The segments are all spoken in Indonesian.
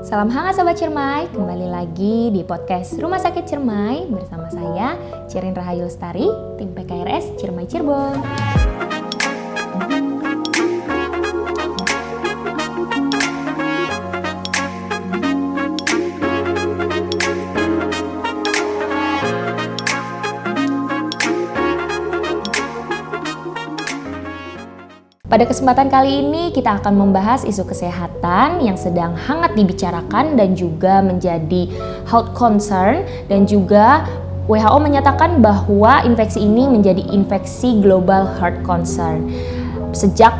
Salam hangat Sobat Ciremai, kembali lagi di podcast Rumah Sakit Ciremai bersama saya, Cirin Rahayu Lestari, tim PKRS Ciremai Cirebon. Pada kesempatan kali ini kita akan membahas isu kesehatan yang sedang hangat dibicarakan dan juga menjadi health concern, dan juga WHO menyatakan bahwa infeksi ini menjadi infeksi global health concern sejak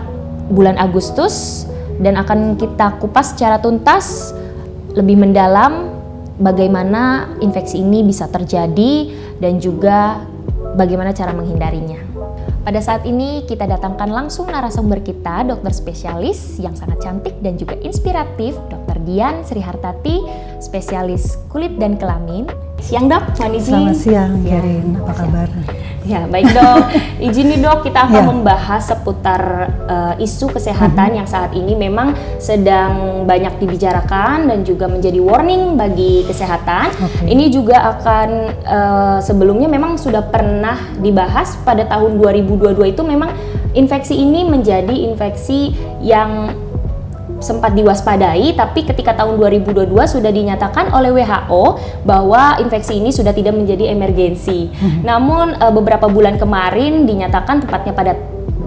bulan Agustus, dan akan kita kupas secara tuntas lebih mendalam bagaimana infeksi ini bisa terjadi dan juga bagaimana cara menghindarinya. Pada saat ini kita datangkan langsung narasumber kita, dokter spesialis yang sangat cantik dan juga inspiratif, Dr. Dian Srihartati, spesialis kulit dan kelamin. Siang dok, mohon izin. Selamat siang, Cirin. Apa kabar? Ya baik dok, izin nih dok, kita akan membahas seputar isu kesehatan yang saat ini memang sedang banyak dibicarakan dan juga menjadi warning bagi kesehatan. Ini juga akan sebelumnya memang sudah pernah dibahas pada tahun 2022 itu, memang infeksi ini menjadi infeksi yang sempat diwaspadai, tapi ketika tahun 2022 sudah dinyatakan oleh WHO bahwa infeksi ini sudah tidak menjadi emergensi. Namun beberapa bulan kemarin dinyatakan, tepatnya pada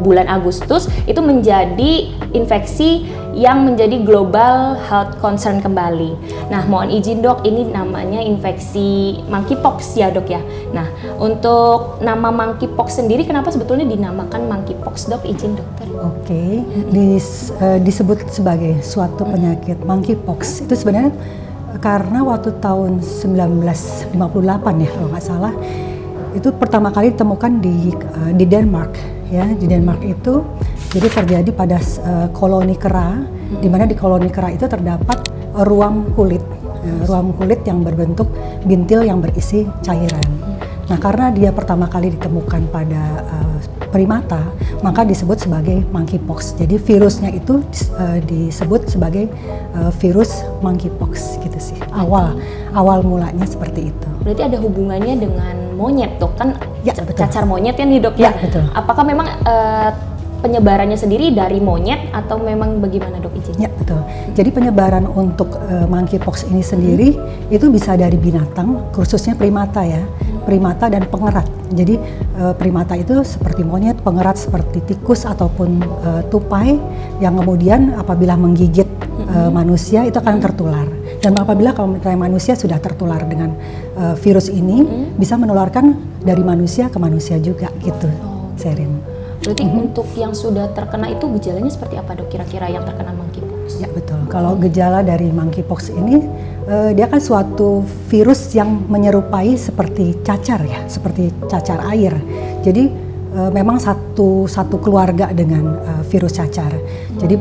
bulan Agustus, itu menjadi infeksi yang menjadi global health concern kembali. Nah, mohon izin dok, ini namanya infeksi monkeypox ya dok ya. Nah, untuk nama monkeypox sendiri kenapa sebetulnya dinamakan monkeypox dok? Izin dokter. Oke, disebut sebagai suatu penyakit monkeypox itu sebenarnya karena waktu tahun 1958 ya kalau nggak salah, itu pertama kali ditemukan di Denmark ya. Di Denmark itu jadi terjadi pada koloni kera, di mana di koloni kera itu terdapat ruam kulit yang berbentuk bintil yang berisi cairan. Nah, karena dia pertama kali ditemukan pada primata, maka disebut sebagai monkeypox. Jadi virusnya itu disebut sebagai virus monkeypox gitu sih. Awal mulanya seperti itu. Berarti ada hubungannya dengan monyet dok, kan? Ya, betul. Cacar monyet ya nih dok ya? Ya, betul. Apakah memang penyebarannya sendiri dari monyet atau memang bagaimana dok izin? Ya, betul. Jadi penyebaran untuk monkeypox ini sendiri itu bisa dari binatang, khususnya primata ya. Primata dan pengerat. Jadi primata itu seperti monyet, pengerat seperti tikus ataupun tupai yang kemudian apabila menggigit manusia itu akan tertular. Dan apabila kalau manusia sudah tertular dengan virus ini, bisa menularkan dari manusia ke manusia juga gitu, Cirin. Berarti untuk yang sudah terkena itu gejalanya seperti apa dok kira-kira yang terkena monkeypox? Ya betul. Kalau gejala dari monkeypox ini dia kan suatu virus yang menyerupai seperti cacar ya, seperti cacar air. Jadi memang satu keluarga dengan virus cacar. Jadi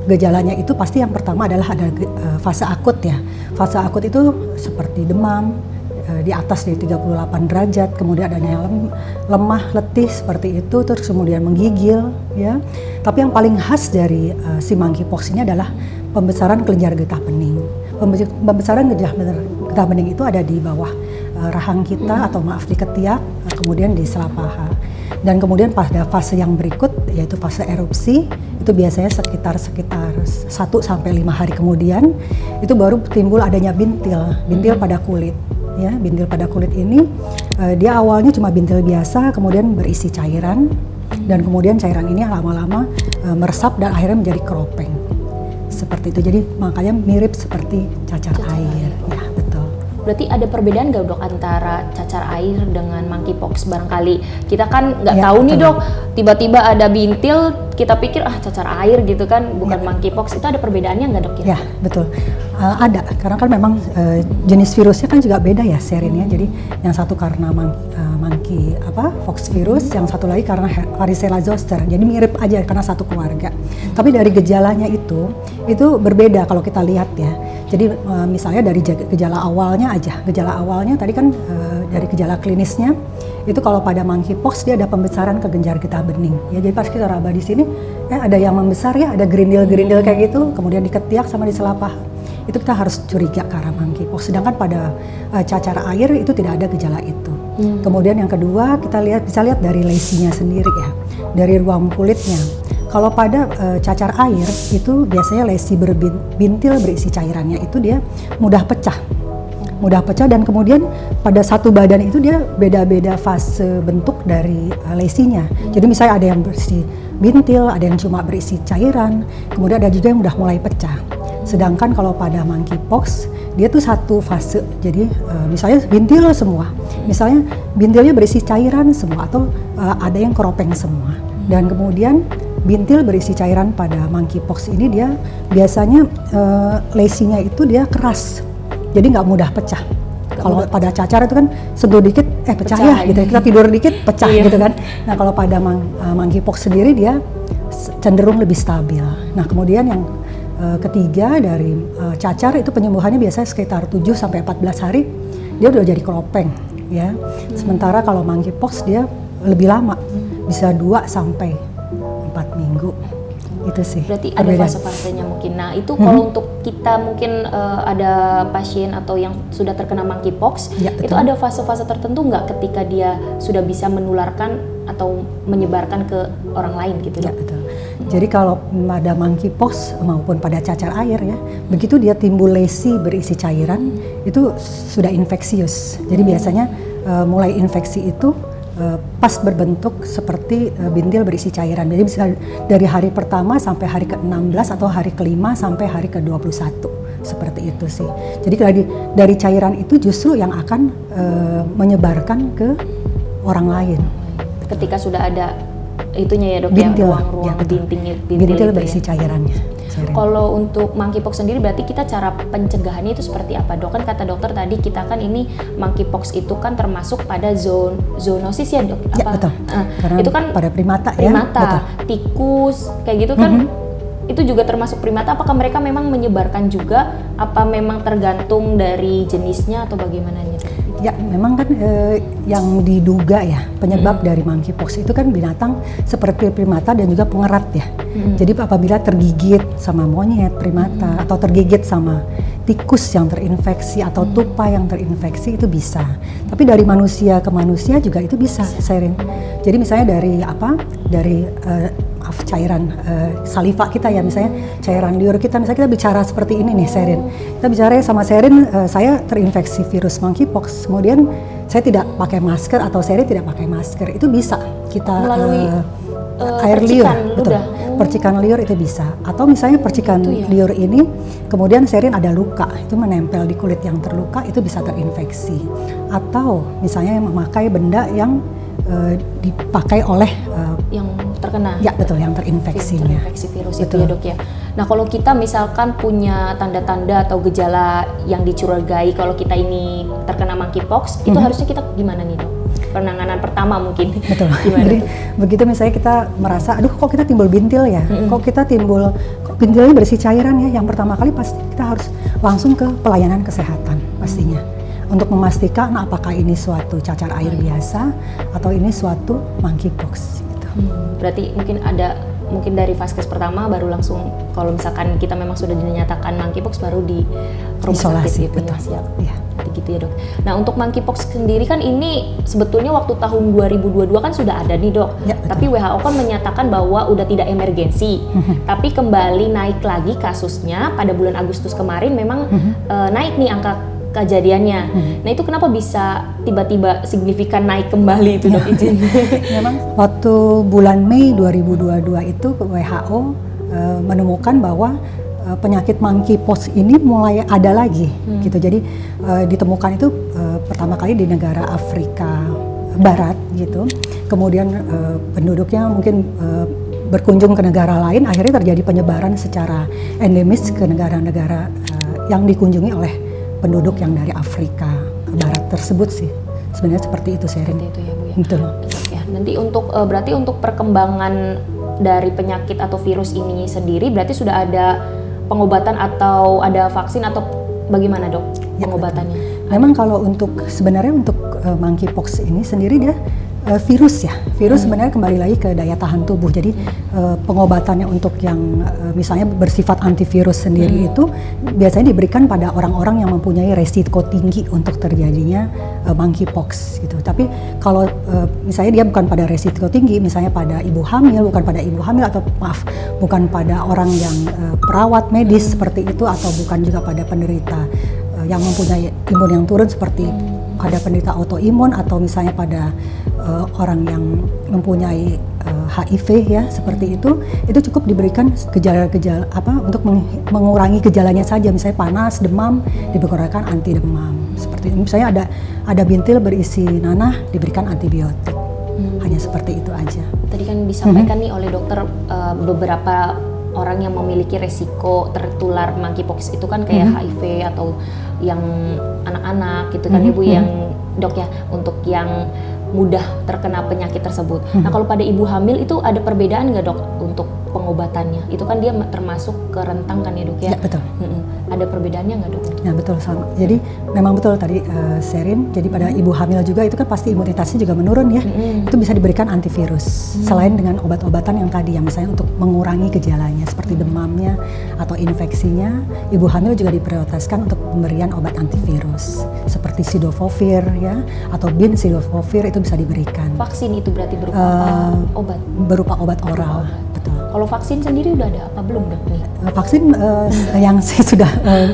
gejalanya itu pasti yang pertama adalah ada fase akut ya. Fase akut itu seperti demam di atas dari 38 derajat, kemudian adanya lemah, letih seperti itu, terus kemudian menggigil ya. Tapi yang paling khas dari si monkeypox ini adalah pembesaran kelenjar getah bening. Pembesaran getah bening itu ada di bawah rahang kita atau maaf di ketiak, kemudian di sela paha. Dan kemudian pada fase yang berikut yaitu fase erupsi, itu biasanya sekitar 1 sampai 5 hari kemudian itu baru timbul adanya bintil pada kulit. Ya, bintil pada kulit ini dia awalnya cuma bintil biasa, kemudian berisi cairan, dan kemudian cairan ini lama-lama meresap dan akhirnya menjadi keropeng seperti itu. Jadi makanya mirip seperti cacar air. Ya, betul. Berarti ada perbedaan nggak dok antara cacar air dengan monkeypox? Barangkali kita kan nggak tahu nih dok, tiba-tiba ada bintil, kita pikir cacar air gitu kan, bukan monkeypox. Itu ada perbedaannya nggak dok? Ya betul, ada, karena kan memang jenis virusnya kan juga beda ya Cirin ya. Jadi yang satu karena monkeypox virus, yang satu lagi karena varicella zoster. Jadi mirip aja karena satu keluarga. Tapi dari gejalanya itu berbeda kalau kita lihat ya. Jadi misalnya dari gejala awalnya tadi kan dari gejala klinisnya itu kalau pada monkeypox dia ada pembesaran ke kelenjar getah bening. Ya, jadi pas kita raba di sini ada yang membesar ya, ada gerindil-gerindil kayak gitu, kemudian di ketiak sama di sela paha. itu kita harus curiga ke arah monkeypox. Sedangkan pada cacar air itu tidak ada gejala itu. Kemudian yang kedua kita bisa lihat dari lesinya sendiri ya, dari ruang kulitnya. Kalau pada cacar air itu biasanya lesi berbintil berisi cairannya itu dia mudah pecah dan kemudian pada satu badan itu dia beda-beda fase bentuk dari lesinya. Jadi misalnya ada yang berisi bintil, ada yang cuma berisi cairan, kemudian ada juga yang udah mulai pecah. Sedangkan kalau pada monkeypox dia tuh satu fase. Jadi misalnya bintil semua, misalnya bintilnya berisi cairan semua atau ada yang keropeng semua. Dan kemudian bintil berisi cairan pada monkeypox ini dia biasanya lesinya itu dia keras. Jadi nggak mudah pecah. Kalau pada cacar itu kan sentuh dikit, pecah ya gitu. Kita tidur dikit, pecah gitu kan. Nah kalau pada monkeypox sendiri dia cenderung lebih stabil. Nah kemudian yang ketiga dari cacar itu penyembuhannya biasanya sekitar 7-14 hari dia udah jadi keropeng ya. Sementara kalau monkeypox dia lebih lama, bisa 2-4 minggu. Itu sih. Berarti ada fase-fasenya mungkin. Nah itu kalau untuk kita mungkin ada pasien atau yang sudah terkena monkeypox, itu ada fase-fase tertentu nggak ketika dia sudah bisa menularkan atau menyebarkan ke orang lain gitu? Ya betul. Jadi kalau pada monkeypox maupun pada cacar air ya, begitu dia timbul lesi berisi cairan, itu sudah infeksius. Jadi biasanya mulai infeksi itu pas berbentuk seperti bintil berisi cairan. Jadi bisa dari hari pertama sampai hari ke-16 atau hari ke-5 sampai hari ke-21. Seperti itu sih. Jadi dari cairan itu justru yang akan menyebarkan ke orang lain. Ketika sudah ada itunya ya dok, bintil, ya ruang-ruang bintil berisi cairannya. Kalau untuk monkeypox sendiri berarti kita cara pencegahannya itu seperti apa dok? Kan kata dokter tadi kita kan ini monkeypox itu kan termasuk pada zoonosis ya dok? Ya betul. Karena itu kan pada primata ya. Betul. Tikus kayak gitu kan. Itu juga termasuk primata. Apakah mereka memang menyebarkan juga? Apa memang tergantung dari jenisnya atau bagaimana? Ya memang kan yang diduga ya penyebab dari monkeypox itu kan binatang seperti primata dan juga pengerat ya. Jadi apabila tergigit sama monyet primata atau tergigit sama tikus yang terinfeksi atau tupai yang terinfeksi itu bisa. Tapi dari manusia ke manusia juga itu bisa, Sherin. Jadi misalnya dari cairan saliva kita ya, misalnya cairan liur kita, misalnya kita bicara seperti ini nih Sherin. Kita bicara sama Sherin, saya terinfeksi virus monkeypox, kemudian saya tidak pakai masker atau Sherin tidak pakai masker, itu bisa kita melalui air liur, betul. Percikan liur itu bisa. Atau misalnya percikan liur ini, kemudian Sherin ada luka, itu menempel di kulit yang terluka, itu bisa terinfeksi. Atau misalnya memakai benda yang dipakai oleh yang terkena. Ya betul, yang terinfeksinya. Terinfeksi virus itu ya dok ya. Nah kalau kita misalkan punya tanda-tanda atau gejala yang dicurigai kalau kita ini terkena monkeypox, itu harusnya kita gimana nih dok? Penanganan pertama mungkin. Betul. Gimana Jadi begitu misalnya kita merasa, aduh kok kita timbul bintil ya, kok bintilnya bersih cairan ya, yang pertama kali pasti kita harus langsung ke pelayanan kesehatan pastinya. Untuk memastikan apakah ini suatu cacar air biasa atau ini suatu monkeypox. Gitu. Berarti mungkin dari vaskes pertama baru langsung kalau misalkan kita memang sudah dinyatakan monkeypox baru di rumah sakit gitu. Betul. Siap. Ya. Gitu ya dok. Nah untuk monkeypox sendiri kan ini sebetulnya waktu tahun 2022 kan sudah ada nih dok. Ya, tapi WHO kan menyatakan bahwa udah tidak emergensi. Tapi kembali naik lagi kasusnya pada bulan Agustus kemarin memang naik nih angka kejadiannya. Nah itu kenapa bisa tiba-tiba signifikan naik kembali itu dok izin? Memang waktu bulan Mei 2022 itu WHO menemukan bahwa penyakit monkeypox ini mulai ada lagi gitu. Jadi ditemukan itu pertama kali di negara Afrika Barat gitu. Kemudian penduduknya mungkin berkunjung ke negara lain, akhirnya terjadi penyebaran secara endemis ke negara-negara yang dikunjungi oleh penduduk yang dari Afrika Barat tersebut sih. Sebenarnya seperti itu Sherin. Seperti itu ya Bu ya. Betul. Ya, nanti berarti untuk perkembangan dari penyakit atau virus ini sendiri berarti sudah ada pengobatan atau ada vaksin atau bagaimana dok pengobatannya? Memang kalau sebenarnya untuk monkeypox ini sendiri dia virus ya. Virus sebenarnya kembali lagi ke daya tahan tubuh. Jadi pengobatannya untuk yang misalnya bersifat antivirus sendiri itu biasanya diberikan pada orang-orang yang mempunyai resiko tinggi untuk terjadinya monkeypox gitu. Tapi kalau misalnya dia bukan pada resiko tinggi, misalnya pada ibu hamil, bukan pada orang yang perawat medis seperti itu, atau bukan juga pada penderita yang mempunyai imun yang turun seperti pada penderita autoimun, atau misalnya pada orang yang mempunyai HIV ya seperti itu cukup diberikan gejala-gejala untuk mengurangi gejalanya saja, misalnya panas, demam, diberikan anti demam seperti itu. Misalnya ada bintil berisi nanah, diberikan antibiotik. Hanya seperti itu aja. Tadi kan disampaikan nih oleh dokter beberapa orang yang memiliki resiko tertular monkeypox itu kan kayak HIV atau yang anak-anak gitu kan Ibu, yang dok ya, untuk yang mudah terkena penyakit tersebut. Nah kalau pada ibu hamil itu ada perbedaan nggak dok untuk pengobatannya? Itu kan dia termasuk ke rentang kan ya dok ya? Ya betul. Ada perbedaannya nggak dok? Ya betul sama. Jadi memang betul tadi Sherin. Jadi pada ibu hamil juga itu kan pasti imunitasnya juga menurun ya. Itu bisa diberikan antivirus. Selain dengan obat-obatan yang tadi yang misalnya untuk mengurangi gejalanya seperti demamnya atau infeksinya, ibu hamil juga diprioritaskan untuk pemberian obat antivirus seperti Cidofovir ya atau Bincidofovir itu bisa diberikan. Vaksin itu berarti berupa obat? Berupa obat oral. Betul. Kalau vaksin sendiri udah ada apa belum dok nih? Vaksin yang saya sudah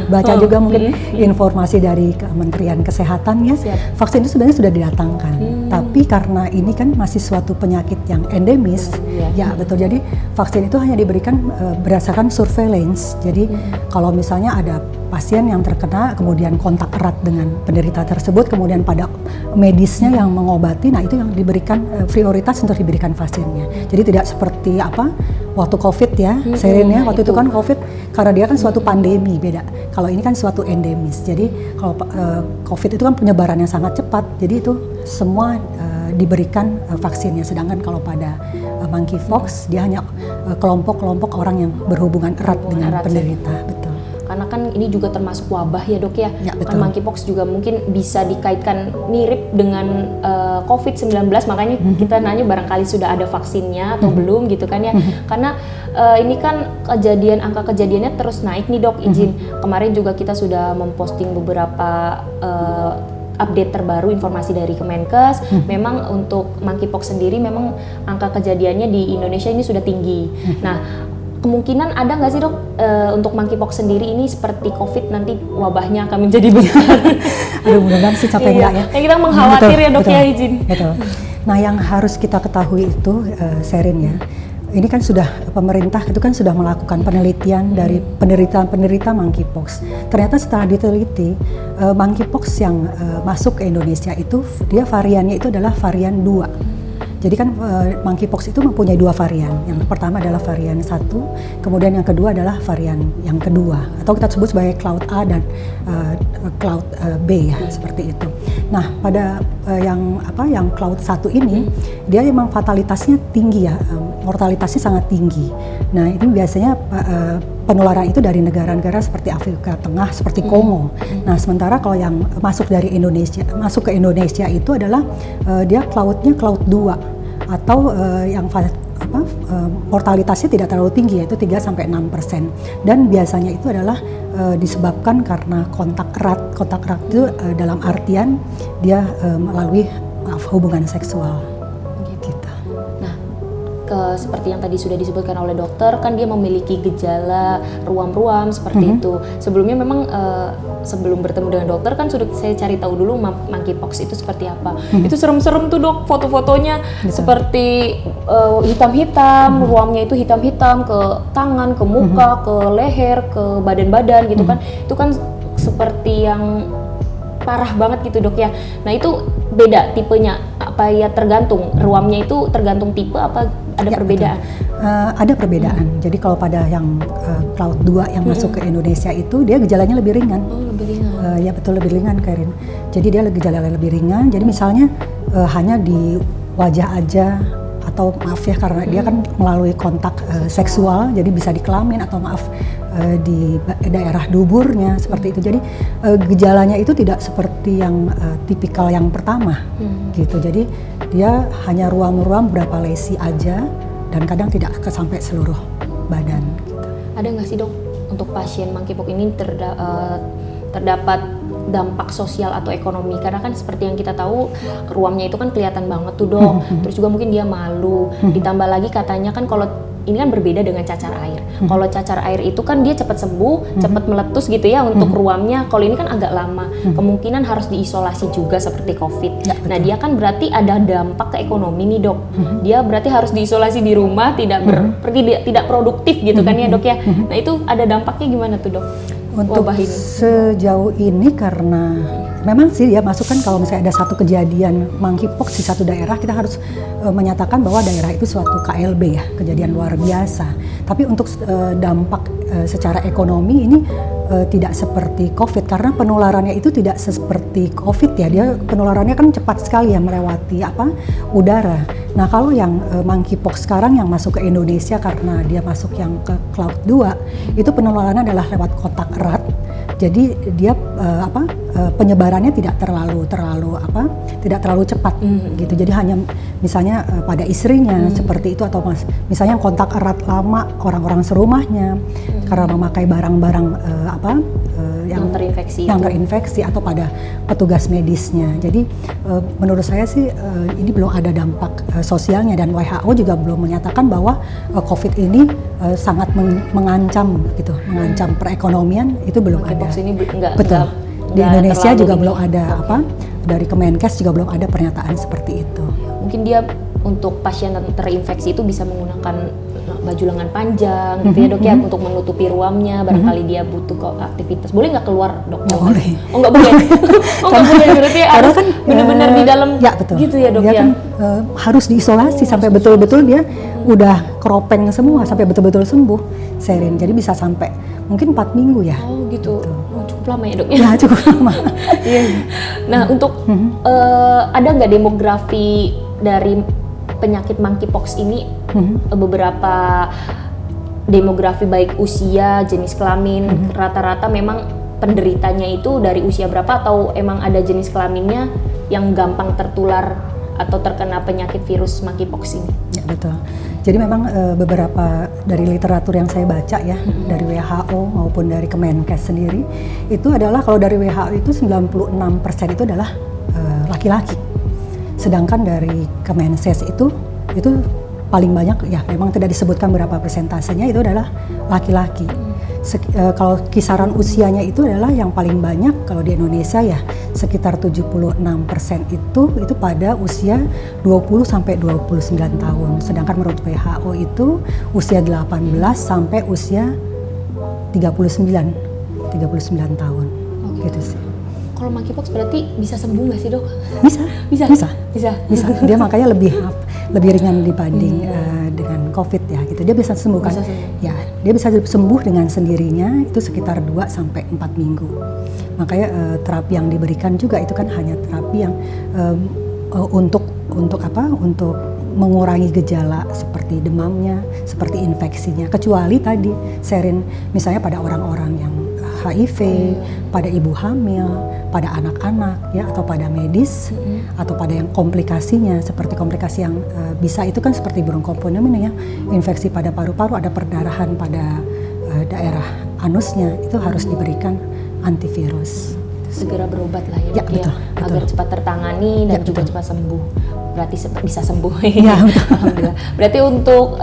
baca juga mungkin informasi dari Kementerian Kesehatan ya. Vaksin itu sebenarnya sudah didatangkan. Tapi karena ini kan masih suatu penyakit yang endemis, ya betul. Jadi vaksin itu hanya diberikan berdasarkan surveillance. Jadi kalau misalnya ada pasien yang terkena kemudian kontak erat dengan penderita tersebut, kemudian pada medisnya yang mengobati, nah itu yang diberikan prioritas untuk diberikan vaksinnya. Jadi tidak seperti waktu COVID ya, Sherin ya, waktu itu kan COVID karena dia kan suatu pandemi, beda. Kalau ini kan suatu endemis. Jadi kalau COVID itu kan penyebarannya sangat cepat, jadi itu semua diberikan vaksinnya. Sedangkan kalau pada monkeypox dia hanya kelompok-kelompok orang yang berhubungan erat dengan penderita, betul. Karena kan ini juga termasuk wabah ya dok ya, betul. Kan monkeypox juga mungkin bisa dikaitkan mirip dengan COVID-19, makanya kita nanya barangkali sudah ada vaksinnya atau belum gitu kan ya. Karena ini kan angka kejadiannya terus naik nih dok, izin. Kemarin juga kita sudah memposting beberapa update terbaru informasi dari Kemenkes. Memang untuk monkeypox sendiri memang angka kejadiannya di Indonesia ini sudah tinggi. Nah, kemungkinan ada nggak sih dok untuk monkeypox sendiri ini seperti COVID nanti wabahnya akan menjadi besar? Aduh, mudah-mudahan sih sampai enggak ya. Yang kita mengkhawatir betul, ya dok ya, izin. Betul. Nah yang harus kita ketahui itu Sherin ya, ini kan sudah pemerintah itu kan sudah melakukan penelitian dari penderita monkeypox. Ternyata setelah diteliti monkeypox yang masuk ke Indonesia itu dia variannya itu adalah varian 2. Jadi kan monkeypox itu mempunyai 2 varian. Yang pertama adalah varian 1, kemudian yang kedua adalah varian yang kedua, atau kita sebut sebagai Cloud A dan Cloud B ya, seperti itu. Nah, pada yang Cloud 1 ini dia memang fatalitasnya tinggi ya, mortalitasnya sangat tinggi. Nah, itu biasanya penularan itu dari negara-negara seperti Afrika Tengah, seperti Kongo. Nah, sementara kalau yang masuk ke Indonesia itu adalah dia Cloud-nya Cloud 2 atau yang mortalitasnya tidak terlalu tinggi, yaitu 3-6%. Dan biasanya itu adalah disebabkan karena kontak erat. Kontak erat itu dalam artian dia melalui hubungan seksual. Seperti yang tadi sudah disebutkan oleh dokter, kan dia memiliki gejala ruam-ruam seperti itu. Sebelumnya memang sebelum bertemu dengan dokter kan sudah saya cari tahu dulu monkeypox itu seperti apa. Itu serem-serem tuh dok, foto-fotonya seperti hitam-hitam, ruamnya itu hitam-hitam ke tangan, ke muka, ke leher, ke badan-badan gitu kan. Itu kan seperti yang parah banget gitu dok ya. Nah itu beda tipenya apa ya, tergantung ruamnya itu tergantung tipe apa ada perbedaan? Ada perbedaan. Jadi kalau pada yang Cloud 2 yang masuk ke Indonesia itu dia gejalanya lebih ringan. Oh, lebih ringan. Ya betul, lebih ringan Karin. Jadi dia gejalanya lebih ringan. Jadi misalnya hanya di wajah aja atau maaf ya karena dia kan melalui kontak seksual, jadi bisa di kelamin atau maaf di daerah duburnya seperti itu. Jadi gejalanya itu tidak seperti yang tipikal yang pertama gitu. Jadi dia hanya ruam-ruam berapa lesi aja dan kadang tidak sampai seluruh badan. Gitu. Ada nggak sih dok untuk pasien monkeypox ini terdapat dampak sosial atau ekonomi? Karena kan seperti yang kita tahu ruamnya itu kan kelihatan banget tuh dok. Terus juga mungkin dia malu. Ditambah lagi katanya kan kalau ini kan berbeda dengan cacar air. Kalau cacar air itu kan dia cepat sembuh, cepat meletus gitu ya untuk ruamnya. Kalau ini kan agak lama. Kemungkinan harus diisolasi juga seperti COVID. Ya, nah dia kan berarti ada dampak ke ekonomi nih dok. Dia berarti harus diisolasi di rumah, tidak pergi, tidak produktif gitu kan ya dok ya. Nah itu ada dampaknya gimana tuh dok? Untuk Wabah ini sejauh ini karena memang sih ya masukkan kalau misalnya ada satu kejadian monkeypox di satu daerah, kita harus menyatakan bahwa daerah itu suatu KLB ya, kejadian luar biasa. Tapi untuk dampak secara ekonomi ini tidak seperti COVID karena penularannya itu tidak seperti COVID ya, dia penularannya kan cepat sekali ya melewati udara. Nah kalau yang monkeypox sekarang yang masuk ke Indonesia karena dia masuk yang ke Cloud 2 itu penularannya adalah lewat kontak erat. Jadi dia penyebarannya tidak terlalu cepat gitu. Jadi hanya misalnya pada istrinya seperti itu atau misalnya kontak erat lama orang-orang serumahnya karena memakai barang-barang yang terinfeksi atau pada petugas medisnya. Jadi menurut saya sih ini belum ada dampak sosialnya dan WHO juga belum menyatakan bahwa COVID ini sangat mengancam gitu, mengancam perekonomian, itu belum ada. Ini betul. Di Indonesia juga belum ada dari Kemenkes juga belum ada pernyataan seperti itu. Mungkin dia untuk pasien terinfeksi itu bisa menggunakan baju lengan panjang gitu ya dok ya untuk menutupi ruamnya, barangkali dia butuh aktivitas. Boleh nggak keluar dok? Nggak boleh. Oh nggak boleh. Oh nggak boleh berarti harus kan, benar-benar di dalam ya, betul. gitu ya dok dia ya. Kan, harus diisolasi sampai betul-betul dia udah keropeng semua sampai betul-betul sembuh, Sherin. Jadi bisa sampai mungkin 4 minggu ya. Oh gitu. Oh, cukup lama ya dok ya? Ya cukup lama. Iya. Nah untuk ada nggak demografi dari penyakit monkeypox ini beberapa demografi baik usia, jenis kelamin, rata-rata memang penderitanya itu dari usia berapa atau emang ada jenis kelaminnya yang gampang tertular atau terkena penyakit virus monkeypox ini? Ya betul. Jadi memang beberapa dari literatur yang saya baca ya dari WHO maupun dari Kemenkes sendiri itu adalah kalau dari WHO itu 96% itu adalah laki-laki. Sedangkan dari Kemenkes itu paling banyak ya memang tidak disebutkan berapa persentasenya itu adalah laki-laki. Kalau kisaran usianya itu adalah yang paling banyak kalau di Indonesia ya sekitar 76% itu pada usia 20 sampai 29 tahun. Sedangkan menurut WHO itu usia 18 sampai usia 39 tahun. Gitu sih. Kalau monkeypox berarti bisa sembuh nggak sih dok? Bisa. Dia makanya lebih ringan dibanding dengan COVID ya gitu. Dia bisa sembuh kan? Ya, dia bisa sembuh dengan sendirinya itu sekitar 2 sampai 4 minggu. Makanya terapi yang diberikan juga itu kan hanya terapi yang untuk mengurangi gejala seperti demamnya, seperti infeksinya. Kecuali tadi Sherin misalnya pada orang-orang yang HIV, pada ibu hamil, pada anak-anak ya atau pada medis atau pada yang komplikasinya seperti komplikasi yang bisa itu kan seperti bronkoponemia ya, infeksi pada paru-paru, ada perdarahan pada daerah anusnya, itu harus diberikan antivirus. Segera berobat lah ya, betul. Agar cepat tertangani dan juga cepat sembuh. Berarti bisa sembuh. Ya, Alhamdulillah. Berarti untuk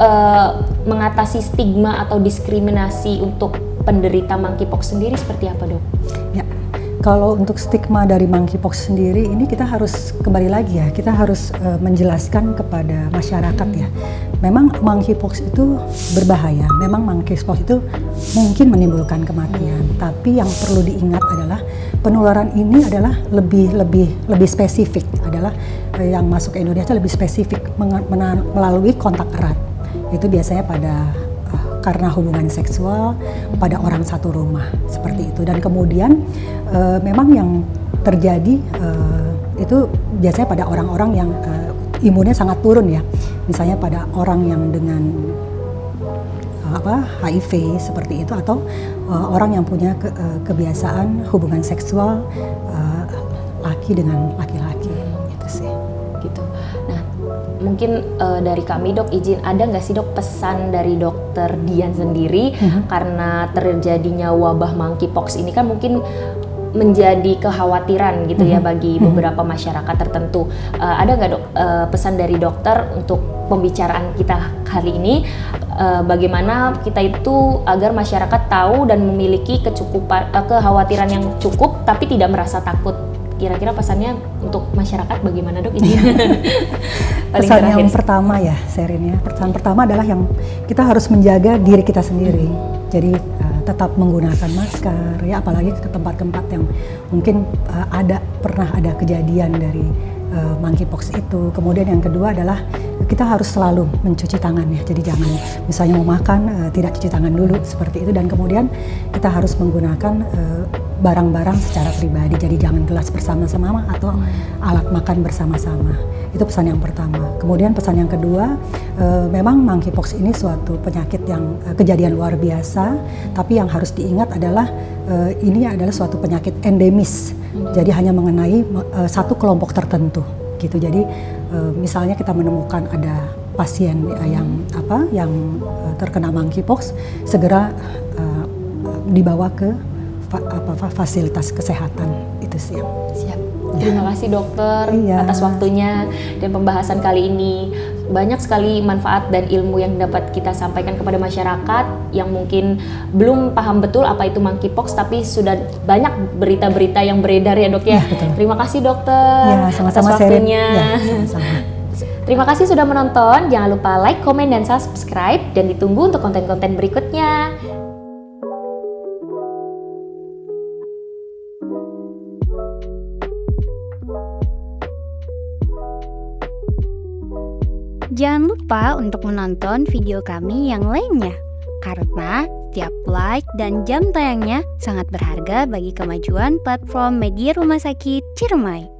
mengatasi stigma atau diskriminasi untuk penderita monkeypox sendiri seperti apa dok? Ya, kalau untuk stigma dari monkeypox sendiri ini kita harus kembali lagi ya, kita harus menjelaskan kepada masyarakat ya. Memang monkeypox itu berbahaya, memang monkeypox itu mungkin menimbulkan kematian. Tapi yang perlu diingat adalah penularan ini adalah lebih spesifik, adalah yang masuk ke Indonesia lebih spesifik melalui kontak erat. Itu biasanya karena hubungan seksual pada orang satu rumah seperti itu. Dan kemudian memang yang terjadi itu biasanya pada orang-orang yang imunnya sangat turun ya. Misalnya pada orang yang dengan HIV seperti itu, atau orang yang punya kebiasaan hubungan seksual laki dengan laki-laki, gitu sih. Gitu. Nah, mungkin dari kami dok, izin ada nggak sih dok pesan dari dokter Dian sendiri karena terjadinya wabah monkeypox ini kan mungkin menjadi kekhawatiran gitu ya bagi beberapa masyarakat tertentu. Ada nggak dok pesan dari dokter untuk pembicaraan kita kali ini, bagaimana kita itu agar masyarakat tahu dan memiliki kekhawatiran yang cukup tapi tidak merasa takut. Kira-kira pesannya untuk masyarakat bagaimana dok ini? Pesan yang pertama ya, Sherin ya. Pesan pertama adalah yang kita harus menjaga diri kita sendiri. Jadi tetap menggunakan masker ya, apalagi ke tempat-tempat yang mungkin pernah ada kejadian dari monkeypox itu. Kemudian yang kedua adalah kita harus selalu mencuci tangan ya. Jadi jangan misalnya mau makan tidak cuci tangan dulu seperti itu, dan kemudian kita harus menggunakan barang-barang secara pribadi. Jadi jangan gelas bersama-sama atau alat makan bersama-sama. Itu pesan yang pertama. Kemudian pesan yang kedua, memang monkeypox ini suatu penyakit yang kejadian luar biasa, tapi yang harus diingat adalah ini adalah suatu penyakit endemis. Jadi hanya mengenai satu kelompok tertentu gitu. Jadi misalnya kita menemukan ada pasien yang terkena monkeypox, segera dibawa ke fasilitas kesehatan, itu sih. Siap. Terima kasih dokter atas waktunya dan pembahasan kali ini. Banyak sekali manfaat dan ilmu yang dapat kita sampaikan kepada masyarakat yang mungkin belum paham betul apa itu monkeypox, tapi sudah banyak berita-berita yang beredar ya dok ya. Terima kasih dokter atas waktunya. Sama-sama. Terima kasih sudah menonton. Jangan lupa like, komen, dan subscribe, dan ditunggu untuk konten-konten berikutnya. Jangan lupa untuk menonton video kami yang lainnya, karena setiap like dan jam tayangnya sangat berharga bagi kemajuan platform media Rumah Sakit Ciremai.